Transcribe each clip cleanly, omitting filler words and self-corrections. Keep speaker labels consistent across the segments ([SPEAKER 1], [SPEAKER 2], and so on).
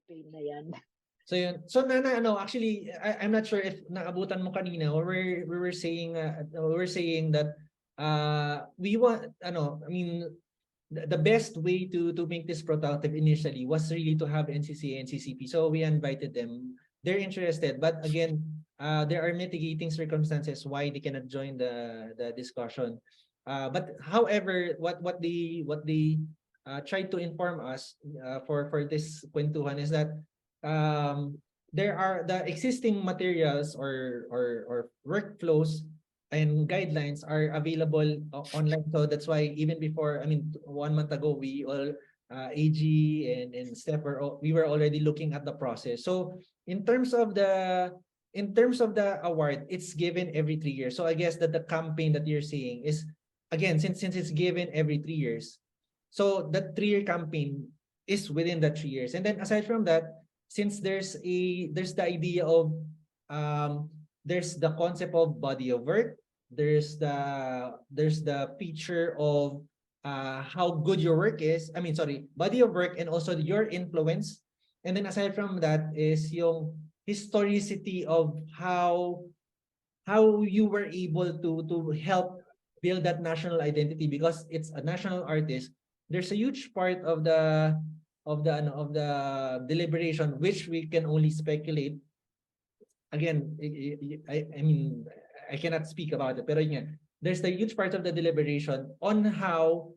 [SPEAKER 1] campaign na yan.
[SPEAKER 2] So yun. So Nana, actually, I'm not sure if naabutan mo kanina, or we were saying that we want, I mean, the best way to make this productive initially was really to have NCCA and CCP. So we invited them. They're interested, but again, there are mitigating circumstances why they cannot join the discussion. But however, what they tried to inform us for this kwentuhan is that there are the existing materials or workflows and guidelines are available online. So that's why even before, I mean, 1 month ago, we all AG and Steph we were already looking at the process. So in terms of the award, it's given every 3 years. So I guess that the campaign that you're seeing is, again, since it's given every 3 years, so that 3-year campaign is within the 3 years. And then aside from that, since there's the idea of there's the concept of body of work, there's the feature of how good your work is. I mean, sorry, body of work and also your influence. And then aside from that is yung historicity of how you were able to help build that national identity, because it's a national artist. There's a huge part of the deliberation which we can only speculate. Again, I mean, I cannot speak about it, pero yun, there's the huge part of the deliberation on how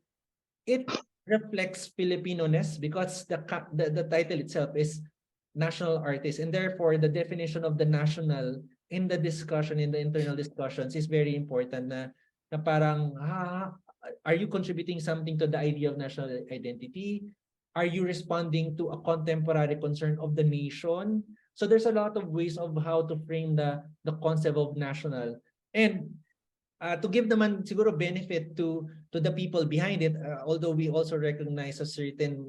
[SPEAKER 2] it reflects Filipino-ness, because the title itself is national artist, and therefore the definition of the national in the discussion, in the internal discussions, is very important. Na parang are you contributing something to the idea of national identity? Are you responding to a contemporary concern of the nation? So there's a lot of ways of how to frame the concept of national. And to give naman siguro benefit to the people behind it, although we also recognize a certain,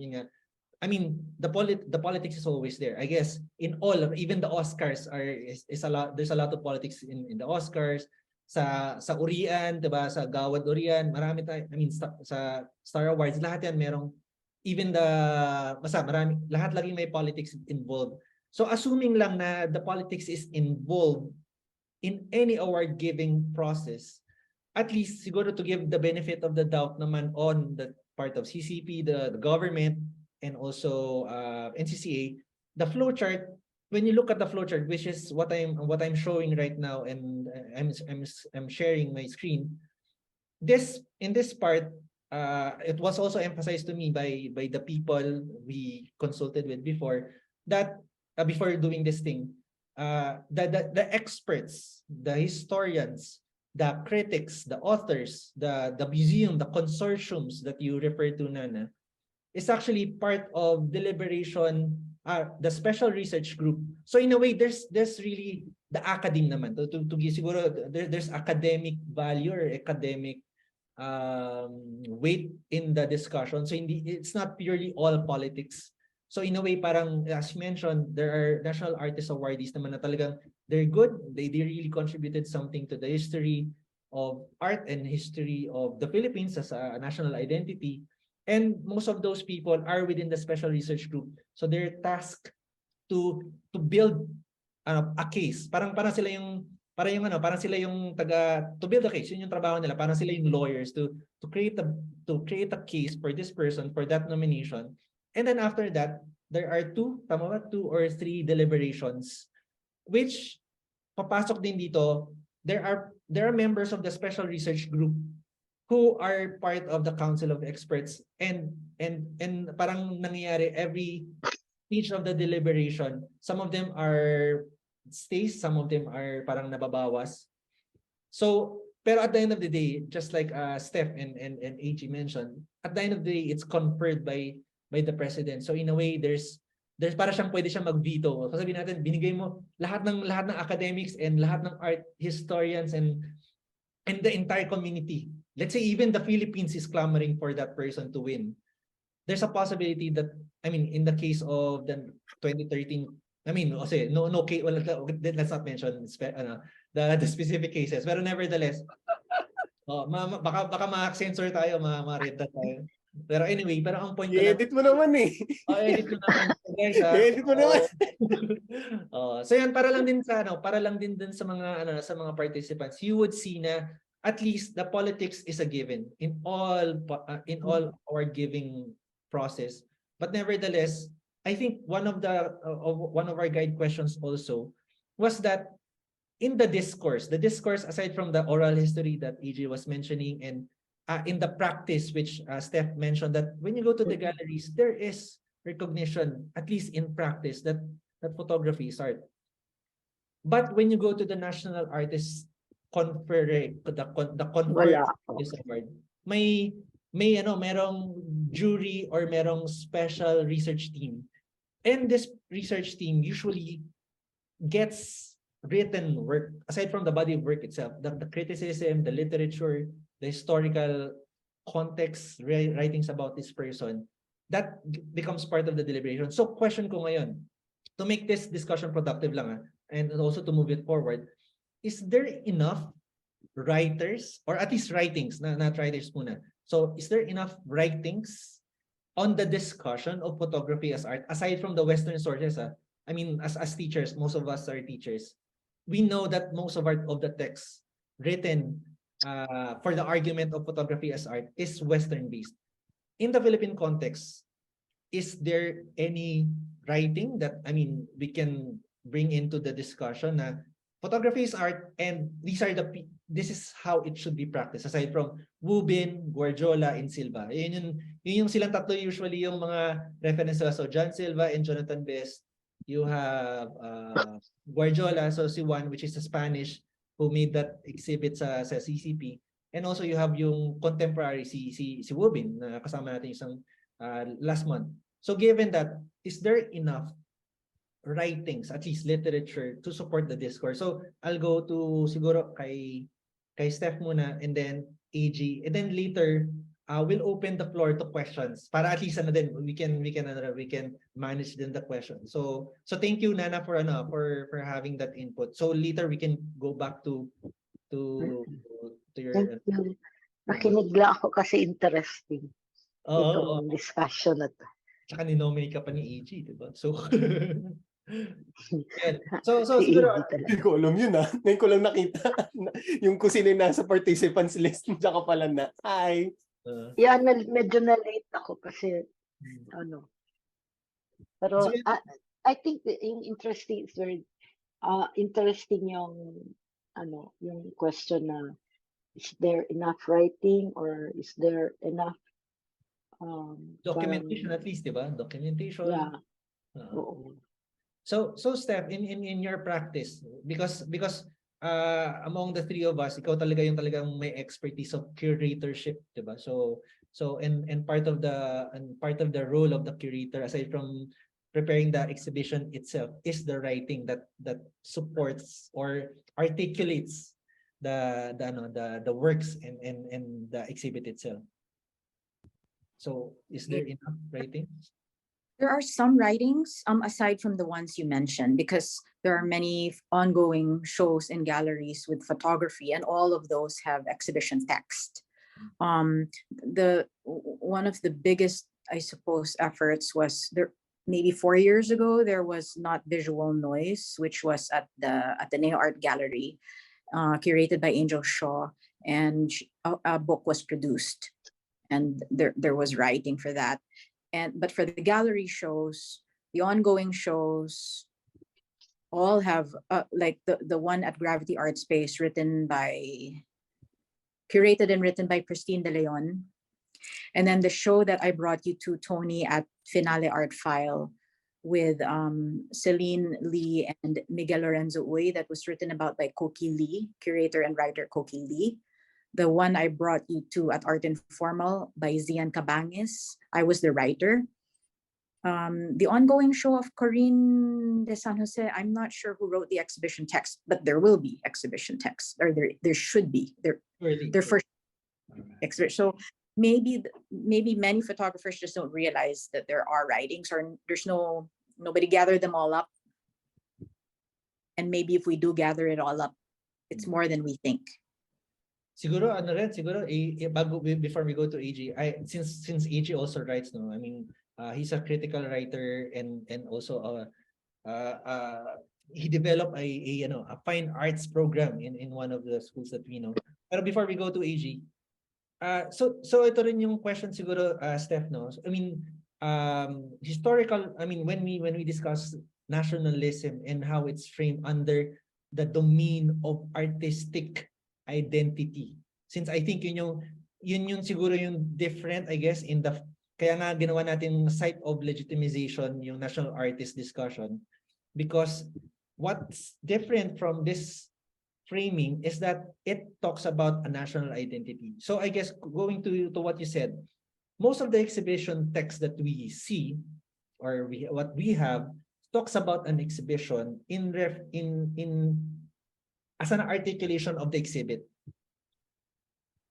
[SPEAKER 2] I mean, the politics is always there. I guess in all, even the Oscars is a lot. There's a lot of politics in the Oscars. Sa Urian, diba? Sa Gawad Urian, marami tayo. I mean, sa Star Awards, lahat yan merong, even marami, lahat laging may politics involved. So assuming lang na the politics is involved in any award giving process, at least siguro to give the benefit of the doubt naman on the part of CCP, the government, and also NCCA, the flowchart. When you look at the flowchart, which is what I'm showing right now, and I'm sharing my screen. In this part, it was also emphasized to me by the people we consulted with before, that before doing this thing, the experts, the historians, the critics, the authors, the museum, the consortiums that you refer to, Nana, is actually part of deliberation, the special research group. So in a way, there's really the academe naman to give siguro there's academic value or academic weight in the discussion. So it's not purely all politics. So in a way, parang as mentioned, there are national artist awardees naman na talagang they're good. They really contributed something to the history of art and history of the Philippines as a national identity. And most of those people are within the special research group. So they're tasked to build a case. Parang sila yung taga to build a case. Yun yung trabaho nila. Parang sila yung lawyers to create a case for this person for that nomination. And then after that, there are 2 or 3 deliberations, which papasok din dito. There are members of the special research group who are part of the council of experts, and parang nangyayari every each of the deliberation. Some of them are stays, some of them are parang nababawas. So, pero at the end of the day, just like Steph and AG mentioned, at the end of the day, it's conferred by the president. So in a way, there's para siyang pwede siyang mag-veto. Sasabihin natin, binigay mo lahat ng academics and lahat ng art historians and the entire community. Let's say even the Philippines is clamoring for that person to win. There's a possibility that, I mean, in the case of the 2013, I mean, kasi no case, well, let's not mention the specific cases. But nevertheless, baka ma-censor tayo, ma-red tayo. Pero anyway, pero ang point ko lang,
[SPEAKER 1] I-edit mo naman eh.
[SPEAKER 2] edit ko naman. So, guys,
[SPEAKER 1] I-edit mo naman.
[SPEAKER 2] so yan, para lang din sa para lang din dun sa mga sa mga participants, you would see na at least the politics is a given in all our giving process. But nevertheless, I think one of our guide questions also was that in the discourse aside from the oral history that EJ was mentioning, and in the practice, which Steph mentioned, that when you go to the galleries, there is recognition, at least in practice, that photography is art. But when you go to the National Artist the
[SPEAKER 3] Wala.
[SPEAKER 2] award, may merong jury or merong special research team. And this research team usually gets written work, aside from the body of work itself, the criticism, the literature, the historical context, writings about this person, that becomes part of the deliberation. So question ko ngayon, to make this discussion productive lang, and also to move it forward, is there enough writers, or at least writings, not writers muna. So is there enough writings on the discussion of photography as art, aside from the Western sources? I mean, as teachers, most of us are teachers. We know that most of the texts written for the argument of photography as art is Western-based. In the Philippine context, is there any writing that, I mean, we can bring into the discussion na photography is art, and this is how it should be practiced, aside from Wubin, Guardiola, and Silva? Yun yung silang tatlo usually yung mga references. So John Silva and Jonathan Best. You have Guardiola, so si Juan, which is a Spanish, who made that exhibit sa CCP. And also you have yung contemporary si Wubin na kasama natin isang last month. So given that, is there enough writings, at least literature, to support the discourse? So I'll go to siguro kay Steph muna, and then AG, and then later we'll open the floor to questions para at least din we can manage then the question. So thank you, Nana, for having that input. So later we can go back to your
[SPEAKER 3] Thank you. Nakinig lang ako kasi interesting itong discussion na to.
[SPEAKER 2] Tsaka ni-nominate ka pa ni AG, diba? So yeah. So siguro
[SPEAKER 1] Hindi ko alam yun Ngayon ko lang nakita yung kung sino yung nasa participants list. Tsaka pala na, hi!
[SPEAKER 3] Yeah, medyo na-late ako kasi Pero
[SPEAKER 2] so,
[SPEAKER 3] I think yung interesting is very interesting yung yung question na, is there enough writing or is there enough
[SPEAKER 2] documentation, at least, diba? Documentation.
[SPEAKER 3] Yeah.
[SPEAKER 2] So Steph, in your practice, because among the three of us, ikaw talaga yung talagang may expertise of curatorship, diba? So and part of the role of the curator, aside from preparing the exhibition itself, is the writing that supports or articulates the works and the exhibit itself. So is there enough writings?
[SPEAKER 4] There are some writings aside from the ones you mentioned, because there are many ongoing shows in galleries with photography, and all of those have exhibition text. One of the biggest, I suppose, efforts was there. Maybe 4 years ago, there was Not Visual Noise, which was at the Neo Art Gallery, curated by Angel Shaw, and a book was produced, and there was writing for that. But for the gallery shows, the ongoing shows, all have like the one at Gravity Art Space, curated and written by Christine De Leon, and then the show that I brought you to, Tony, at Finale Art File, with Celine Lee and Miguel Lorenzo Uy, that was written about by Koki Lee, curator and writer Koki Lee. The one I brought you to at Art Informal by Zian Cabangis, I was the writer. The ongoing show of Corinne de San Jose, I'm not sure who wrote the exhibition text, but there will be exhibition text, or there should be. There first exhibition. So maybe many photographers just don't realize that there are writings, or nobody gathered them all up. And maybe if we do gather it all up, it's more than we think.
[SPEAKER 2] Siguro ano rin, siguro before we go to AG, since AG also writes, no, I mean, he's a critical writer and also he developed a fine arts program in one of the schools that we know. Pero before we go to AG, so ito rin yung question siguro, Steph, no? I mean, historical, I mean, when we discuss nationalism and how it's framed under the domain of artistic identity. Since I think yun yung siguro yung different, I guess, in the, kaya nga ginawa natin site of legitimization, yung national artist discussion, because what's different from this framing is that it talks about a national identity. So I guess going to what you said, most of the exhibition text that we see or what we have talks about an exhibition in as an articulation of the exhibit.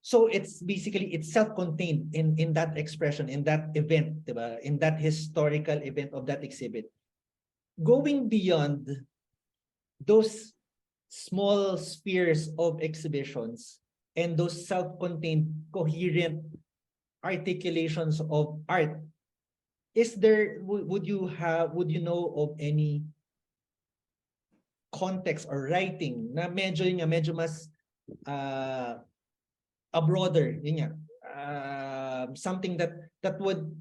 [SPEAKER 2] So it's basically self-contained in that expression, in that event, diba? In that historical event of that exhibit. Going beyond those small spheres of exhibitions and those self-contained coherent articulations of art, is there, would you know of any context or writing na medyo mas a broader, something that would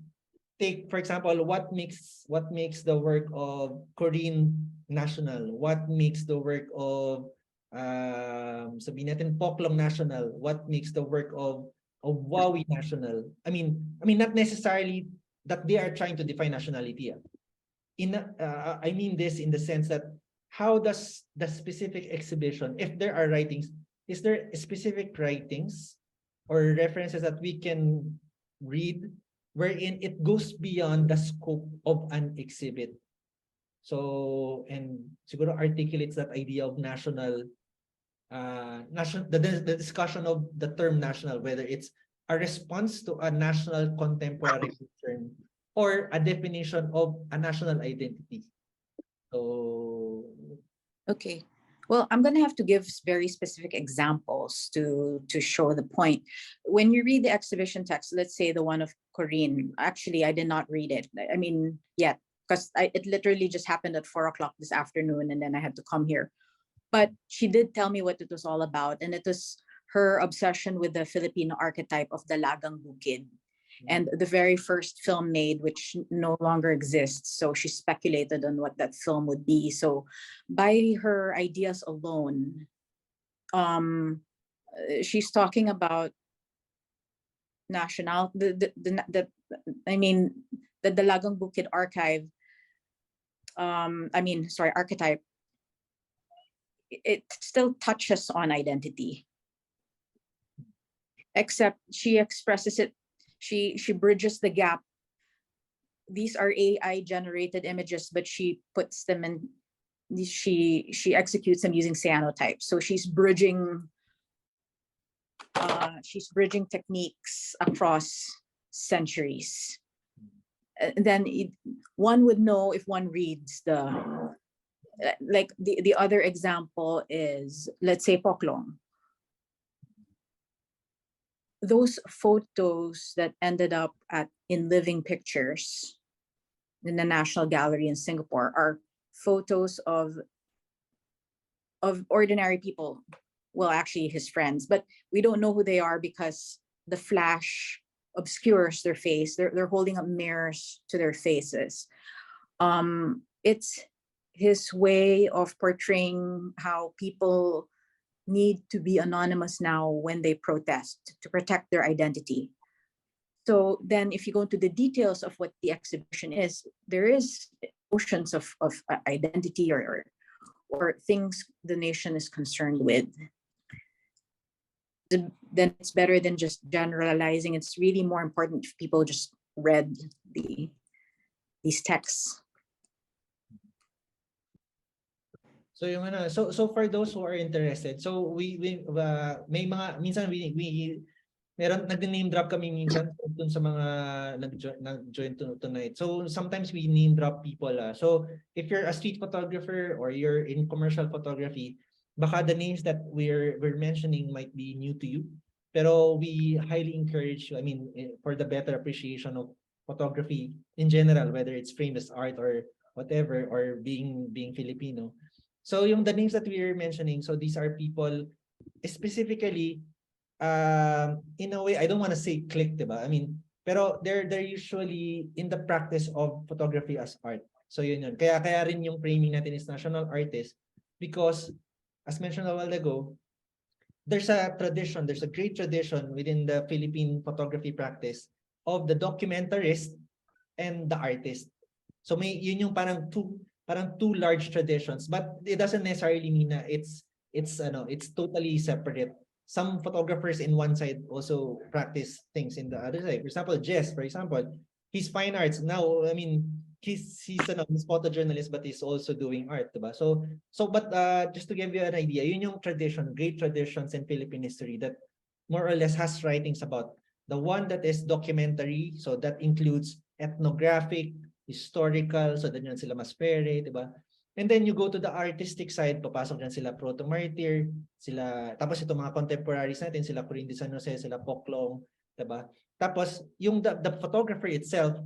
[SPEAKER 2] take, for example, what makes the work of Korean national, what makes the work of sabihin natin Poklong national, what makes the work of Wawi national. I mean not necessarily that they are trying to define nationality. I mean this in the sense that how does the specific exhibition, if there are writings, is there specific writings or references that we can read wherein it goes beyond the scope of an exhibit? So, and siguro articulates that idea of national, the discussion of the term national, whether it's a response to a national contemporary term or a definition of a national identity. So,
[SPEAKER 4] Okay. Well, I'm going to have to give very specific examples to show the point. When you read the exhibition text, let's say the one of Corinne, actually, I did not read it. I mean, yet, because it literally just happened at 4 o'clock this afternoon, and then I had to come here. But she did tell me what it was all about, and it was her obsession with the Filipino archetype of the Lagang Bukid. And the very first film made, which no longer exists. So she speculated on what that film would be. So by her ideas alone, she's talking about national, the Dalagang Bukid archive, archetype, it still touches on identity. Except she expresses it, she bridges the gap. These are AI generated images, but she puts them in, she executes them using cyanotypes. So she's bridging techniques across centuries. And then one would know if one reads the, like the other example is, let's say Poklong. Those photos that ended up in living pictures in the National Gallery in Singapore are photos of ordinary people. Well, actually his friends, but we don't know who they are because the flash obscures their face. They're holding up mirrors to their faces. It's his way of portraying how people need to be anonymous now when they protest to protect their identity. So then if you go into the details of what the exhibition is, there is notions of identity or things the nation is concerned with. Then it's better than just generalizing. It's really more important if people just read these texts.
[SPEAKER 2] So yung so for those who are interested, so we may mga minsan we meron nag-name drop kami minsan dun sa mga nag-join tonight. So sometimes we name drop people. So if you're a street photographer or you're in commercial photography, baka the names that we're mentioning might be new to you, pero we highly encourage you, I mean, for the better appreciation of photography in general, whether it's framed as art or whatever, or being Filipino. So yung the names that we're mentioning, so these are people specifically, in a way, I don't want to say click, diba? I mean, pero they're usually in the practice of photography as art. So yun. Kaya rin yung framing natin is national artist, because as mentioned a while ago, there's a great tradition within the Philippine photography practice of the documentarist and the artist. So yun yung parang two large traditions, but it doesn't necessarily mean na it's totally separate. Some photographers in one side also practice things in the other side. For example, Jess, he's fine arts. Now, I mean, he's photojournalist, but he's also doing art, diba? But just to give you an idea, yun yung great traditions in Philippine history that more or less has writings about. The one that is documentary, so that includes ethnographic, historical, so then yun sila Maspere, diba? And then you go to the artistic side, papasok dyan sila Proto-Martyr, tapos itong mga contemporaries natin, sila Corinne de San Jose, sila Poklong, diba? Tapos yung the photographer itself,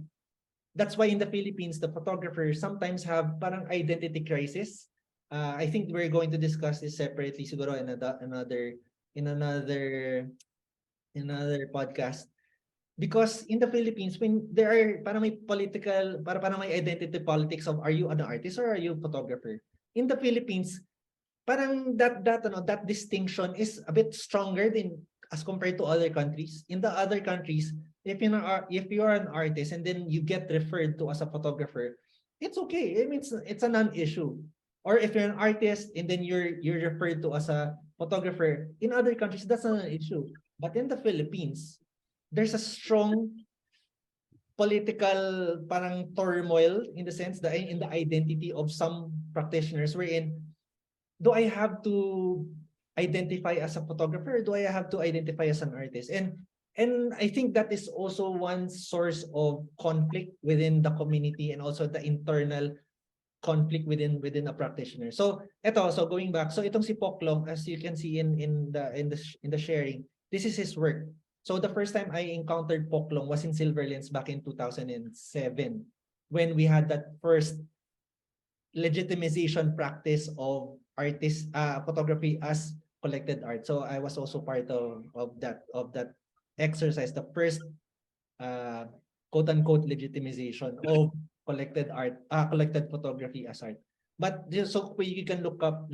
[SPEAKER 2] that's why in the Philippines, the photographers sometimes have parang identity crisis. I think we're going to discuss this separately siguro in another podcast. Because in the Philippines, when there are parang may parang may identity politics of, are you an artist or are you a photographer? In the Philippines, parang that distinction is a bit stronger than as compared to other countries. In the other countries, if you are an artist and then you get referred to as a photographer, it's okay. I mean, it's a non-issue. Or if you're an artist and then you're referred to as a photographer, in other countries that's not an issue. But in the Philippines, there's a strong political parang turmoil in the sense that in the identity of some practitioners, wherein do I have to identify as a photographer or do I have to identify as an artist? And I think that is also one source of conflict within the community and also the internal conflict within a practitioner. So going back, so itong si Poklong, as you can see in the sharing, this is his work. So the first time I encountered Poklong was in Silverlands back in 2007, when we had that first legitimization practice of artist photography as collected art. So I was also part of that exercise, the first quote unquote legitimization of collected art, collected photography as art. But so you can look up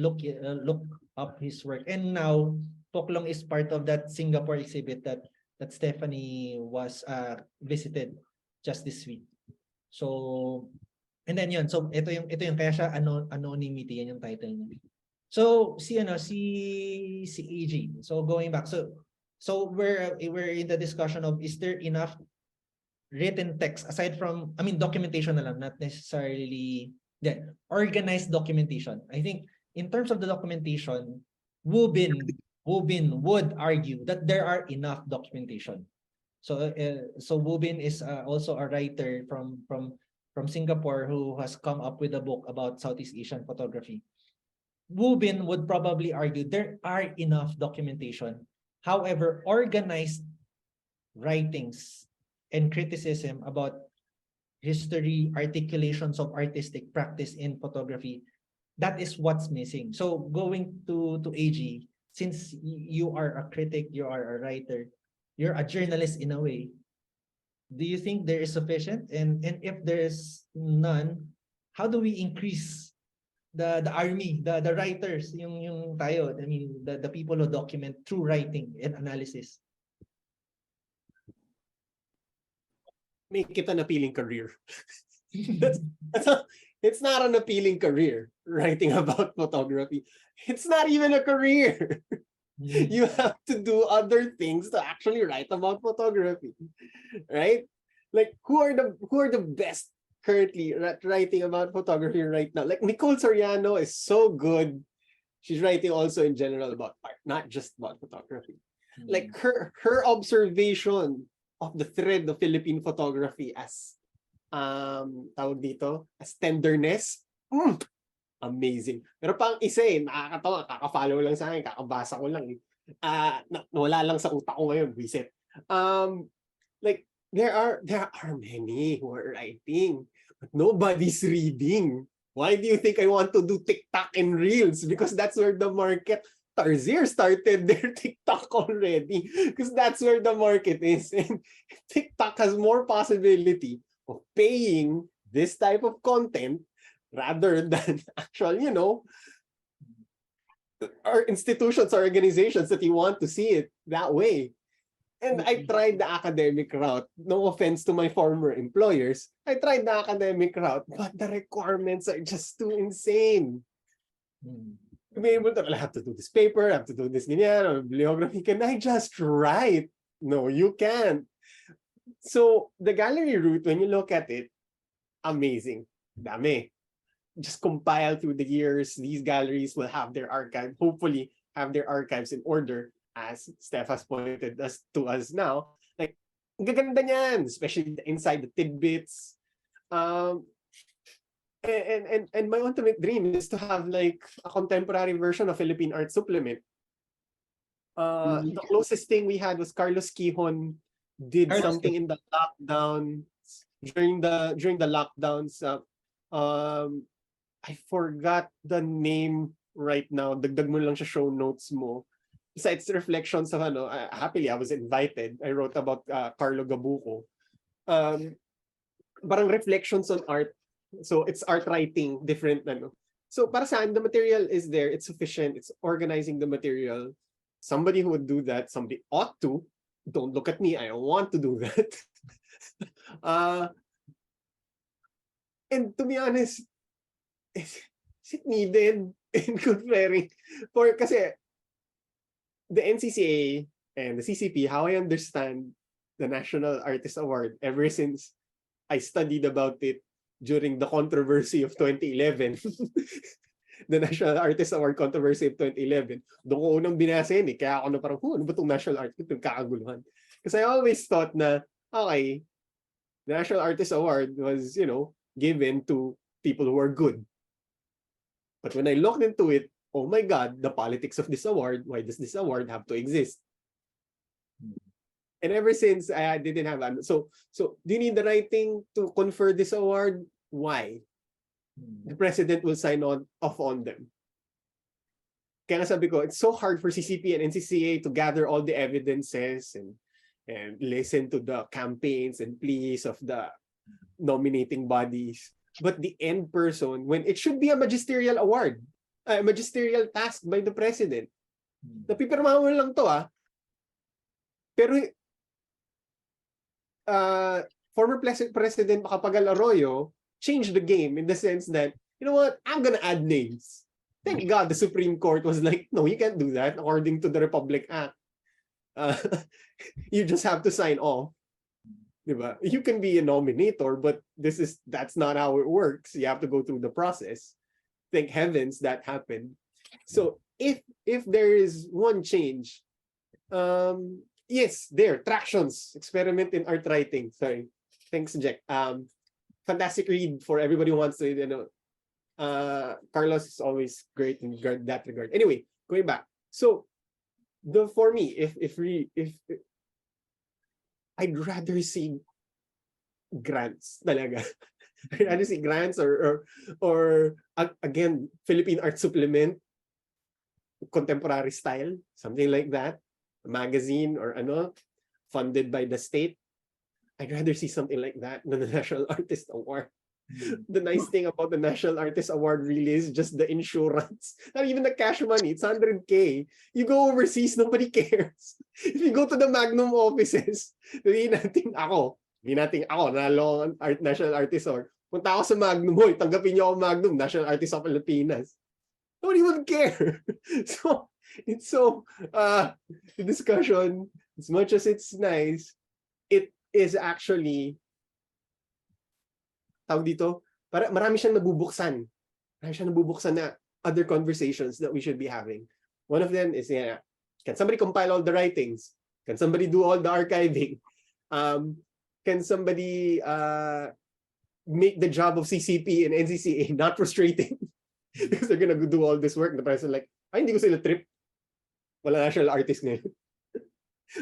[SPEAKER 2] his work. And now Poklong is part of that Singapore exhibit that Stephanie was visited just this week. So and then yun, so ito yung kaya siya anonymity, yan yung title niya. So si AG. So going back, so we're in the discussion of, is there enough written text aside from, I mean, documentation na lang, not necessarily organized documentation. I think in terms of the documentation, Wubin would argue that there are enough documentation. So Wubin is also a writer from Singapore who has come up with a book about Southeast Asian photography. Wubin would probably argue there are enough documentation. However, organized writings and criticism about history, articulations of artistic practice in photography, that is what's missing. So going to AG, since you are a critic, you are a writer, you're a journalist in a way, do you think there is sufficient? And if there's none, how do we increase the army, the writers, yung tayo, I mean, the people who document through writing and analysis?
[SPEAKER 1] Make it an appealing career. It's not an appealing career, writing about photography. It's not even a career. You have to do other things to actually write about photography, right? Like who are the best currently writing about photography right now? Like Nicole Soriano is so good. She's writing also in general about art, not just about photography. Like her observation of the thread of Philippine photography as tawag dito, as tenderness. Amazing. Pero pang isa nakakatawa, kaka-follow lang sa akin, kakabasa ko lang wala lang sa utak ko ngayon, visit. Like there are many who are writing, but nobody's reading. Why do you think I want to do TikTok and Reels? Because that's where the market. Tarzier started their TikTok already because that's where the market is. And TikTok has more possibility of paying this type of content rather than actual, our institutions, our organizations that you want to see it that way. And I tried the academic route. No offense to my former employers. I tried the academic route, but the requirements are just too insane. To be able to, I have to do this paper, I have to do this ganyan, or bibliography. Can I just write? No, you can't. So the gallery route, when you look at it, amazing. Dami. Just compile through the years. These galleries will have their archive, hopefully have their archives in order, as Steph has pointed to us now. Like, gaganda niyan, especially inside the tidbits. And my ultimate dream is to have like a contemporary version of Philippine Art Supplement. The closest thing we had was Carlos Quijón did something in the lockdown, during the lockdowns. I forgot the name right now. Dagdag mo lang sa show notes mo. Besides reflections of happily I was invited. I wrote about Carlo Gabuco. Parang reflections on art. So it's art writing, different So para saan the material is there, it's sufficient, it's organizing the material. Somebody who would do that, somebody ought to. Don't look at me, I don't want to do that. And to be honest, is it needed in comparing kasi the NCCA and the CCP, how I understand the National Artist Award ever since I studied about it during the controversy of 2011, the National Artist Award controversy of 2011, doon ko unang binasa yun kaya ako na parang, ano ba itong National Art? Itong kakaguluhan. Because I always thought na, okay, the National Artist Award was, given to people who are good. But when I looked into it, oh my God, the politics of this award, why does this award have to exist? And ever since I didn't have so do you need the writing to confer this award? Why? The president will sign off on them. Kaya sabi ko, it's so hard for CCP and NCCA to gather all the evidences and listen to the campaigns and pleas of the nominating bodies. But the end person, when it should be a magisterial award, a magisterial task by the president. Napipirmahan mo lang to Pero former President Macapagal Arroyo changed the game in the sense that, you know what, I'm gonna add names. Thank God the Supreme Court was like, no, you can't do that according to the Republic Act. You just have to sign off. Diba? You can be a nominator, but that's not how it works. You have to go through the process. Thank heavens that happened. So if there is one change, yes, tractions, experiment in art writing. Sorry, thanks, Jack. Fantastic read for everybody who wants to, Carlos is always great in that regard. Anyway, going back. So for me, if I'd rather see grants talaga. I'd rather see grants or again, Philippine Art Supplement, contemporary style, something like that, a magazine or funded by the state. I'd rather see something like that than the National Artist Award. The nice thing about the National Artist Award really is just the insurance. Not even the cash money. It's 100K. You go overseas, nobody cares. If you go to the Magnum offices, hindi natin ako, nalo National Artist Award. Punta ako sa Magnum, hoy, tanggapin niyo ako Magnum, National Artist of Filipinas. Nobody would care. So, it's the discussion, as much as it's nice, it is actually marami siyang nabubuksan. Marami siyang nabubuksan na other conversations that we should be having. One of them is, can somebody compile all the writings? Can somebody do all the archiving? Can somebody make the job of CCP and NCCA not frustrating? Because they're gonna do all this work. The person like, ay, hindi ko sila trip. Wala national artist ngayon.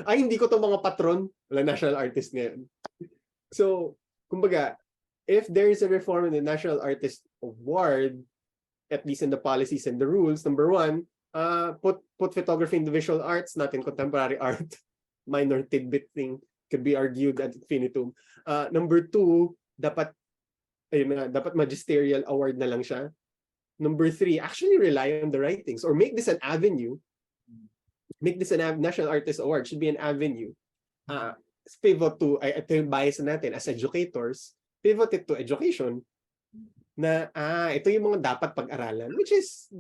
[SPEAKER 1] Ay, hindi ko to mga patron. Wala national artist ngayon. So, kumbaga, if there is a reform in the National Artist Award, at least in the policies and the rules, number one, put photography in the visual arts, not in contemporary art. Minor tidbit thing could be argued ad infinitum. Number two, dapat magisterial award na lang siya. Number three, actually rely on the writings or make this an avenue. Make this a National Artist Award should be an avenue. Pivot to, ito yung bias natin as educators, pivot it to education na ito yung mga dapat pag-aralan, which is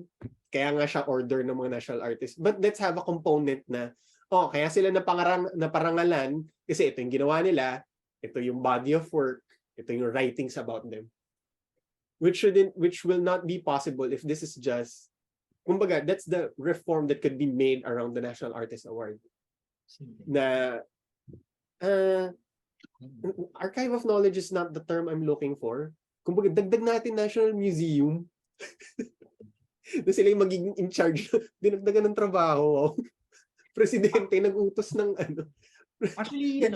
[SPEAKER 1] kaya nga siya order ng mga national artists. But let's have a component na kaya sila naparangalan kasi ito yung ginawa nila, ito yung body of work, ito yung writings about them. Which will not be possible if this is just, kumbaga, that's the reform that could be made around the National Artist Award. Na archive of knowledge is not the term I'm looking for. Kumbaga, dagdag natin National Museum. Na sila yung magiging in charge. Dinagdagan ng trabaho. Presidente nag-utos ng ano.
[SPEAKER 2] Actually,